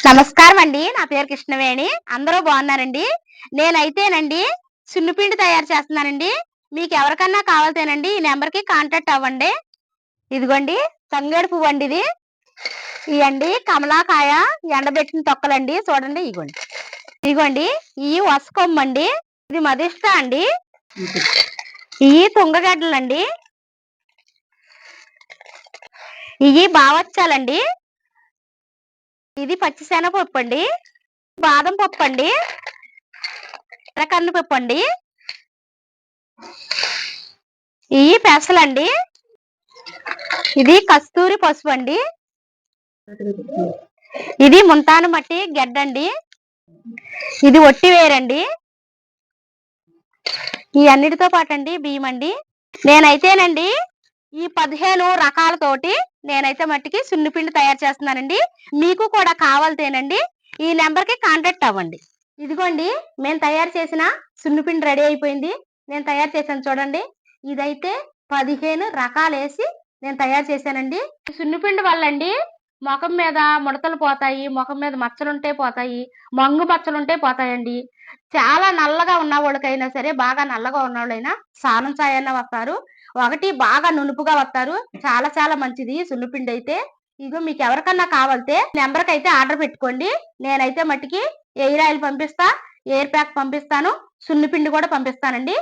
నమస్కారం అండి. నా పేరు కృష్ణవేణి. అందరూ బాగున్నారండి. నేనైతేనండి సున్నిపిండి తయారు చేస్తున్నానండి. మీకు ఎవరికన్నా కావాలితేనండి ఈ నెంబర్‌కి కాంటాక్ట్ అవ్వండి. ఇదిగోండి తంగేడు పువ్వండి ఇది. ఇయండి కమలాకాయ ఎండబెట్టిన తొక్కలండి. చూడండి ఇగోండి. ఇగోండి ఇయి వసకొమ్మండి. ఇది మదిష్ట అండి. ఇయి తుంగగడ్డలండి. ఇయి బావచ్చాలండి. ఇది పచ్చిశనగపప్పండి. బాదం పప్పండి. ఎర్రకంది పప్పండి. ఇయి పెసలండి. ఇది కస్తూరి పసుపండి. ఇది ముంతాను మట్టి గెడ్డండి. ఇది ఒట్టివేరండి. ఈ అన్నిటితో పాటండి బియ్యమండి. నేనైతేనండి ఈ 15 రకాలతోటి నేనైతే మట్టికి సున్నిపిండి తయారు చేస్తున్నానండి. మీకు కూడా కావాలితేనండి ఈ నెంబర్‌కి కాంటాక్ట్ అవ్వండి. ఇదిగోండి మేము తయారు చేసిన సున్నిపిండి రెడీ అయిపోయింది. నేను తయారు చేశాను చూడండి. ఇదైతే 15 రకాలేసి నేను తయారు చేశానండి. సున్నిపిండి వల్లండి మొఖం మీద ముడతలు పోతాయి. మొఖం మీద మచ్చలుంటే పోతాయి. మంగు మచ్చలుంటే పోతాయండి. చాలా నల్లగా ఉన్నవాళ్ళకైనా సరే, బాగా నల్లగా ఉన్నోళ్ళైనా స్నానం చేయన్నా వస్తారు. ఒకటి బాగా నునుపుగా వస్తారు. చాలా చాలా మంచిది సున్నిపిండైతే. ఇగో మీకెవరికన్నా కావాలితే నెంబర్‌కైతే ఆర్డర్ పెట్టుకోండి. నేనైతే మట్టికి ఎయిర్ ఆయిల్ పంపిస్తా, ఎయిర్ ప్యాక్ పంపిస్తాను. సున్నిపిండి కూడా పంపిస్తానండి.